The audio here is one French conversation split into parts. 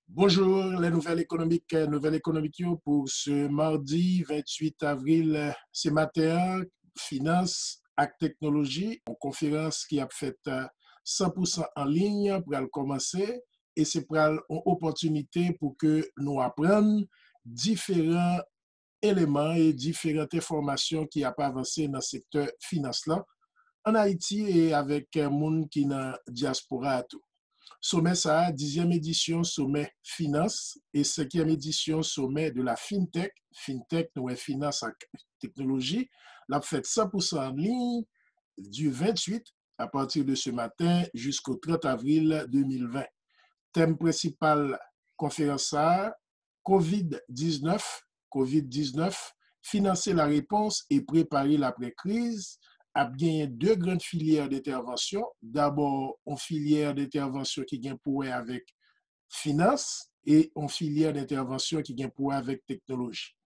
Bonjour, les nouvelles économiques pour ce mardi 28 avril, ce matin, finance et technologie, une conférence qui a fait 100% en ligne pour commencer et c'est pour une opportunité pour que nous apprenions différents éléments et différentes informations qui a pas avancé dans le secteur finance là en Haïti et avec les gens qui sont dans la diaspora. Sommet ça, 10e édition Sommet Finance et 5e édition Sommet de la FinTech. FinTech, nous finance et technologie. L'a fait 100% en ligne du 28 à partir de ce matin jusqu'au 30 avril 2020. Thème principal conférence COVID-19, COVID-19, financer la réponse et préparer l'après-crise a bien deux grandes filières d'intervention. D'abord, une filière d'intervention qui vient pour avec finance et une filière d'intervention qui vient pour avec technologie.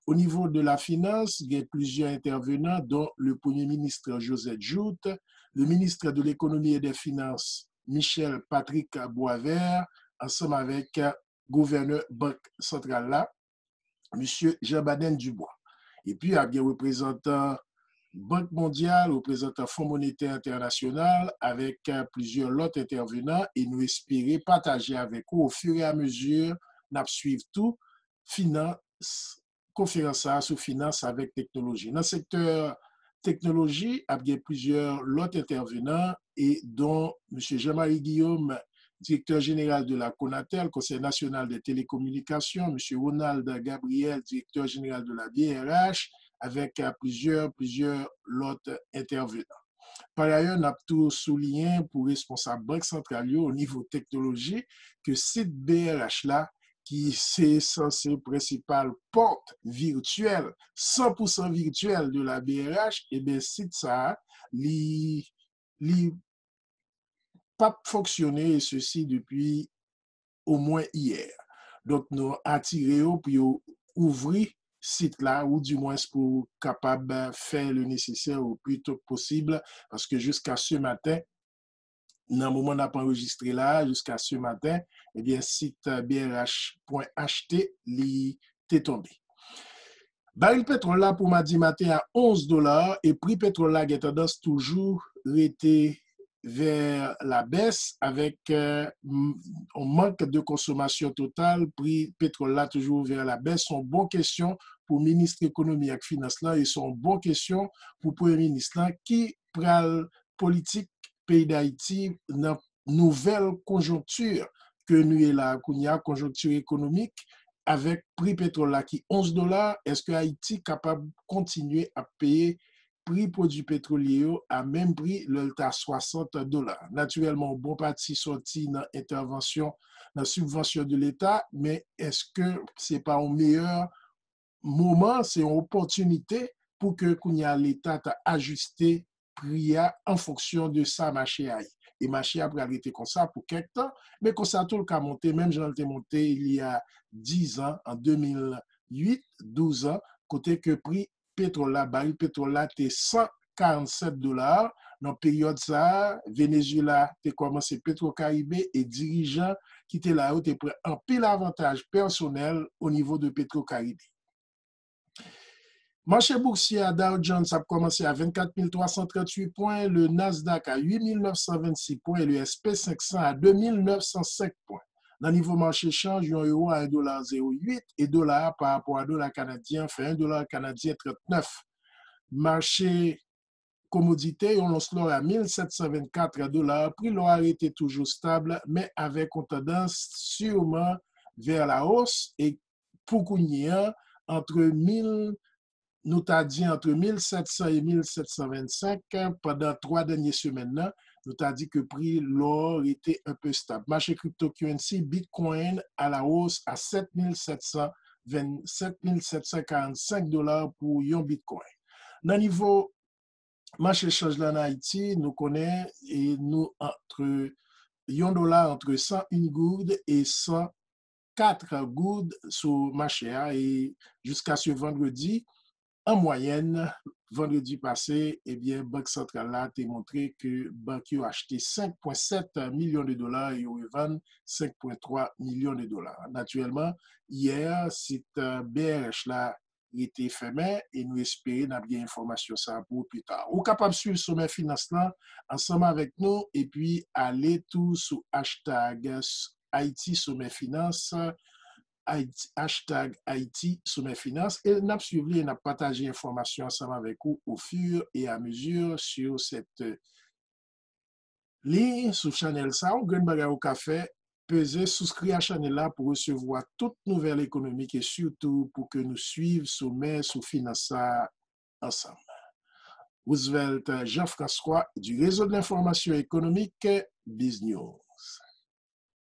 Au niveau de la finance, il y a plusieurs intervenants, dont le Premier ministre Joseph Joute, le ministre de l'Économie et des Finances Michel Patrick Boisvert, ensemble avec le gouverneur Banque centrale là, M. Jean-Baden Dubois. Et puis, il y a bien représentant Banque mondiale, représentant Fonds monétaire international, avec plusieurs autres intervenants, et nous espérons partager avec vous au fur et à mesure, nous suivons tout, finance, conférence sur finance avec technologie. Dans le secteur technologie, il y a plusieurs autres intervenants, et dont M. Jean-Marie Guillaume, directeur général de la CONATEL, Conseil national des télécommunications, M. Ronald Gabriel, directeur général de la BRH, avec plusieurs autres intervenants. Par ailleurs, nous avons tout souligné pour responsable Banque centrale au niveau technologie que site BRH là, qui c'est censé principal porte virtuelle, 100% virtuelle de la BRH, et bien site ça, li pas fonctionné et ceci depuis au moins hier. Donc, nous attirons pour ouvrir site là ou du moins pour capable faire le nécessaire au plus tôt possible parce que jusqu'à ce matin, dans le moment où on n'a pas enregistré là, jusqu'à ce matin, eh bien, site brh.ht est tombé. Baril pétrole là pour mardi matin à 11 dollars et prix pétrole là a tendance toujours été vers la baisse avec un manque de consommation totale, prix pétrole là toujours vers la baisse. Sont bonnes questions pour le ministre économie et finance là et sont bonnes questions pour le premier ministre là qui pral politique pays d'Haïti dans nouvelle conjoncture que nous est là, qu'on y a conjoncture économique avec prix pétrole là qui 11 dollars, est-ce que Haïti est capable de continuer à payer prix produits pétroliers à même prix, le à 60 dollars. Naturellement, bon parti sorti dans intervention, dans subvention de l'État, mais est-ce que c'est pas un meilleur moment, c'est une opportunité pour que l'État a ajusté prix en fonction de ça marché aille. Et marché a arrêté comme ça pour quelques temps, mais comme ça tout le cas monté, même j'en ai monté il y a 10 ans, en 2008, 12 ans, côté que prix pétrole là, baril pétrole là, était 147 dollars. Dans la période ça, Venezuela a commencé Petro-Caribé et dirigeants qui étaient là, étaient pris un pile avantage personnel au niveau de Petro-Caribé. Marché boursier à Dow Jones a commencé à 24 338 points, le Nasdaq à 8 926 points et le SP500 à 2 905 points. Dans le niveau marché change, un euro à 1,08 $ et dollar par rapport à dollar canadien fait 1 dollar canadien 39. Marché commodité, on lance l'or à 1724 dollars. Prix l'or a été toujours stable, mais avec une tendance sûrement vers la hausse et pour qu'on y ait entre 1000 nous t'a dit entre 1700 et 1725 pendant 3 dernières semaines. Nous t'a dit que prix l'or était un peu stable. Marché cryptocurrency, Bitcoin à la hausse à 7745 dollars pour un Bitcoin. Dans le niveau marché change en Haïti, nous connaissons et nous entre $1 entre 101 gouttes et 104 gouttes sur marché et jusqu'à ce vendredi. En moyenne, vendredi passé, eh bien, Banque centrale là a montré que banque a acheté 5,7 millions de dollars et revend 5,3 millions de dollars. Naturellement, hier, cette BRH là était fermé et nous espérons d'avoir bien information ça pour plus tard. Vous êtes capable de suivre le sommet finance là ensemble avec nous et puis aller tout sur hashtag Haïti Sommet Finance hashtag Haïti Sommet Finance et nous suivi et nous partagé l'information ensemble avec vous au fur et à mesure sur cette ligne sur Channel ça ou Green Bagay au Café. Pesez, souscrit à Channel là pour recevoir toute nouvelle économique et surtout pour que nous suivions sommet sur Finance ensemble. Roosevelt Jean-François du réseau de l'information économique BizNews.